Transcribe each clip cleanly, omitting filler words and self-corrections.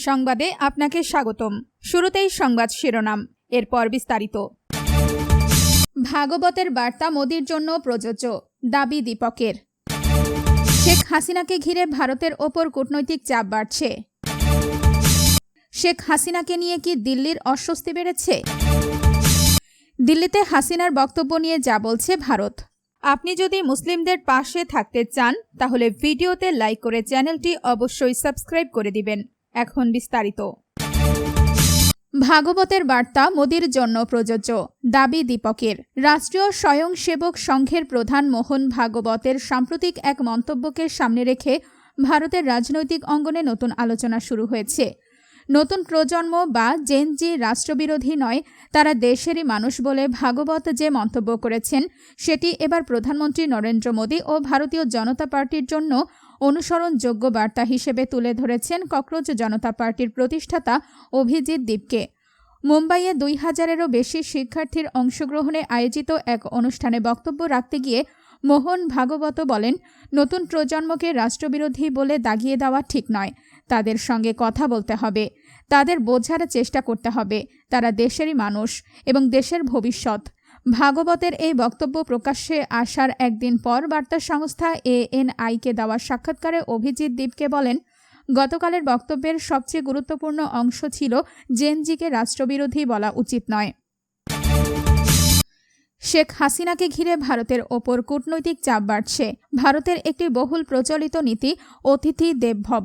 সংবাদে আপনাকে স্বাগতম। শুরুতেই সংবাদ শিরোনাম, এরপর বিস্তারিত। ভাগবতের বার্তা মোদির জন্য প্রযোজ্য, দাবি দীপকের। শেখ হাসিনাকে ঘিরে ভারতের ওপর কূটনৈতিক চাপ বাড়ছে। শেখ হাসিনাকে নিয়ে কি দিল্লির অস্বস্তি বেড়েছে? দিল্লিতে হাসিনার বক্তব্য নিয়ে যা বলছে ভারত। আপনি যদি মুসলিমদের পাশে থাকতে চান তাহলে ভিডিওতে লাইক করে চ্যানেলটি অবশ্যই সাবস্ক্রাইব করে দিবেন। এখন বিস্তারিত। ভাগবতের বার্তা মোদির জন্য প্রযোজ্য, দাবি দীপকের। রাষ্ট্রীয় স্বয়ংসেবক সংঘের প্রধান মোহন ভাগবতের সাম্প্রতিক এক মন্তব্যকে সামনে রেখে ভারতের রাজনৈতিক অঙ্গনে নতুন আলোচনা শুরু হয়েছে। নতুন প্রজন্ম বা জেনজি রাষ্ট্রবিরোধী নয়, তারা দেশেরই মানুষ বলে ভাগবত যে মন্তব্য করেছেন সেটি এবার প্রধানমন্ত্রী নরেন্দ্র মোদী ও ভারতীয় জনতা পার্টির জন্য অনুসরণযোগ্য বার্তা হিসেবে তুলে ধরেছেন ককরোচ জনতা পার্টির প্রতিষ্ঠাতা অভিজিৎ দীপকে। মুম্বাইয়ে 2000-এরও বেশি শিক্ষার্থীর অংশগ্রহণে আয়োজিত এক অনুষ্ঠানে বক্তব্য রাখতে গিয়ে মোহন ভাগবত বলেন, নতুন প্রজন্মকে রাষ্ট্রবিরোধী বলে দাগিয়ে দেওয়া ঠিক নয়। তাদের সঙ্গে কথা বলতে হবে, তাদের বোঝার চেষ্টা করতে হবে। তারা দেশেরই মানুষ এবং দেশের ভবিষ্যৎ। ভাগবতের এই বক্তব্য প্রকাশ্যে আসার একদিন পর বার্তা সংস্থা ANI-কে দেওয়া সাক্ষাৎকারে অভিজিৎ দীপকে বলেন, গতকালের বক্তব্যের সবচেয়ে গুরুত্বপূর্ণ অংশ ছিল জেনজিকে রাষ্ট্রবিরোধী বলা উচিত নয়। শেখ হাসিনাকে ঘিরে ভারতের ওপর কূটনৈতিক চাপ বাড়ছে। ভারতের একটি বহুল প্রচলিত নীতি অতিথি দেবভব।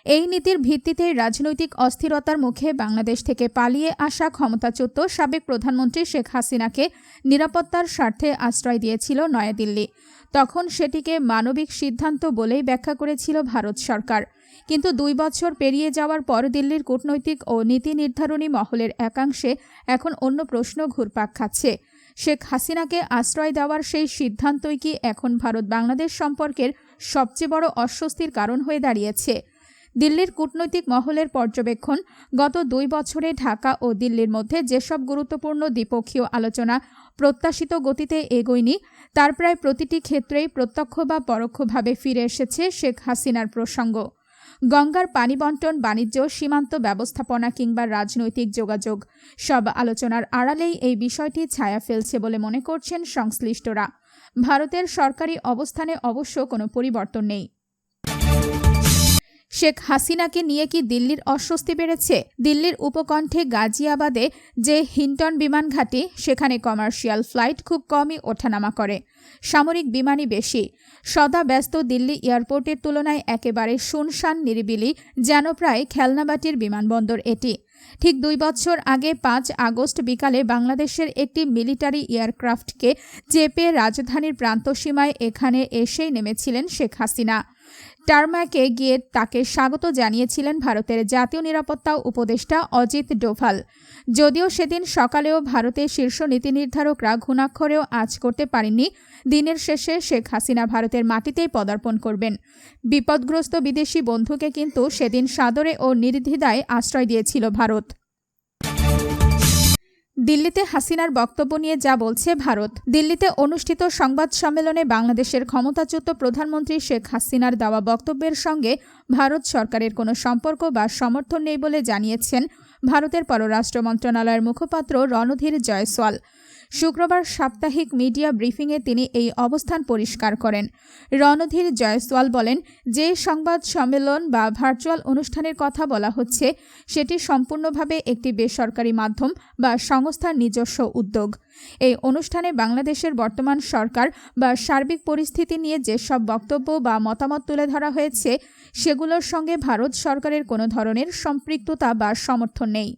এই নীতির ভিত্তিতে রাজনৈতিক অস্থিরতার মুখে বাংলাদেশ থেকে পালিয়ে আসা ক্ষমতাচ্যুত সাবেক প্রধানমন্ত্রী শেখ হাসিনাকে নিরাপত্তার স্বার্থে আশ্রয় দিয়েছিল নয়াদিল্লি। তখন সেটিকে মানবিক সিদ্ধান্ত বলেই ব্যাখ্যা করেছিল ভারত সরকার। কিন্তু 2 বছর পেরিয়ে যাওয়ার পর দিল্লির কূটনৈতিক ও নীতি নির্ধারণী মহলের একাংশে এখন অন্য প্রশ্ন ঘুরপাক খাচ্ছে। শেখ হাসিনাকে আশ্রয় দেওয়ার সেই সিদ্ধান্তই কি এখন ভারত বাংলাদেশ সম্পর্কের সবচেয়ে বড় অস্বস্তির কারণ হয়ে দাঁড়িয়েছে? দিল্লির কূটনৈতিক মহলের পর্যবেক্ষণ, গত 2 বছরে ঢাকা ও দিল্লির মধ্যে যেসব গুরুত্বপূর্ণ দ্বিপক্ষীয় আলোচনা প্রত্যাশিত গতিতে এগোয়নি, তার প্রায় প্রতিটি ক্ষেত্রেই প্রত্যক্ষ বা পরোক্ষভাবে ফিরে এসেছে শেখ হাসিনার প্রসঙ্গ। গঙ্গার পানি বণ্টন, বাণিজ্য, সীমান্ত ব্যবস্থাপনা কিংবা রাজনৈতিক যোগাযোগ, সব আলোচনার আড়ালেই এই বিষয়টি ছায়া ফেলছে বলে মনে করছেন সংশ্লিষ্টরা। ভারতের সরকারি অবস্থানে অবশ্য কোনো পরিবর্তন নেই। শেখ হাসিনাকে নিয়ে কি দিল্লির অস্বস্তি বেড়েছে? দিল্লির উপকণ্ঠে গাজিয়াবাদে যে হিন্টন বিমান ঘাঁটি, সেখানে কমার্শিয়াল ফ্লাইট খুব কমই ওঠানামা করে, সামরিক বিমানই বেশি। সদা ব্যস্ত দিল্লি এয়ারপোর্টের তুলনায় একেবারে শুনশান নিরিবিলি, যেন প্রায় খেলনাবাটির বিমানবন্দর এটি। ঠিক 2 বছর আগে 5 আগস্ট বিকালে বাংলাদেশের একটি মিলিটারি এয়ারক্রাফটকে চেপে রাজধানীর প্রান্তসীমায় এখানে এসেই নেমেছিলেন শেখ হাসিনা। টারম্যাকে গিয়ে তাকে স্বাগত জানিয়েছিলেন ভারতের জাতীয় নিরাপত্তা উপদেষ্টা অজিত ডোভাল। যদিও সেদিন সকালেও ভারতের শীর্ষ নীতি নির্ধারকরা ঘুণাক্ষরেও আঁচ করতে পারেননি দিনের শেষে শেখ হাসিনা ভারতের মাটিতেই পদার্পণ করবেন। বিপদগ্রস্ত বিদেশি বন্ধুকে কিন্তু সেদিন সাদরে ও নির্দ্বিধায় আশ্রয় দিয়েছিল ভারত। দিল্লিতে হাসিনার বক্তব্য নিয়ে যা বলছে ভারত। দিল্লিতে অনুষ্ঠিত সংবাদ সম্মেলনে বাংলাদেশের ক্ষমতাচ্যুত প্রধানমন্ত্রী শেখ হাসিনার দেওয়া বক্তব্যের সঙ্গে ভারত সরকারের কোনো সম্পর্ক বা সমর্থন নেই বলে জানিয়েছেন ভারতের পররাষ্ট্র মন্ত্রণালয়ের মুখপাত্র রণধীর জয়সওয়াল। শুক্রবার সাপ্তাহিক মিডিয়া ব্রিফিংয়ে তিনি এই অবস্থান পরিষ্কার করেন। রণধীর জয়সওয়াল বলেন, যে সংবাদ সম্মেলন বা ভার্চুয়াল অনুষ্ঠানের কথা বলা হচ্ছে সেটি সম্পূর্ণভাবে একটি বেসরকারি মাধ্যম বা সংস্থার নিজস্ব উদ্যোগ। এই অনুষ্ঠানে বাংলাদেশের বর্তমান সরকার বা সার্বিক পরিস্থিতি নিয়ে যেসব বক্তব্য বা মতামত তুলে ধরা হয়েছে সেগুলোর সঙ্গে ভারত সরকারের কোনো ধরনের সম্পৃক্ততা বা সমর্থন নেই।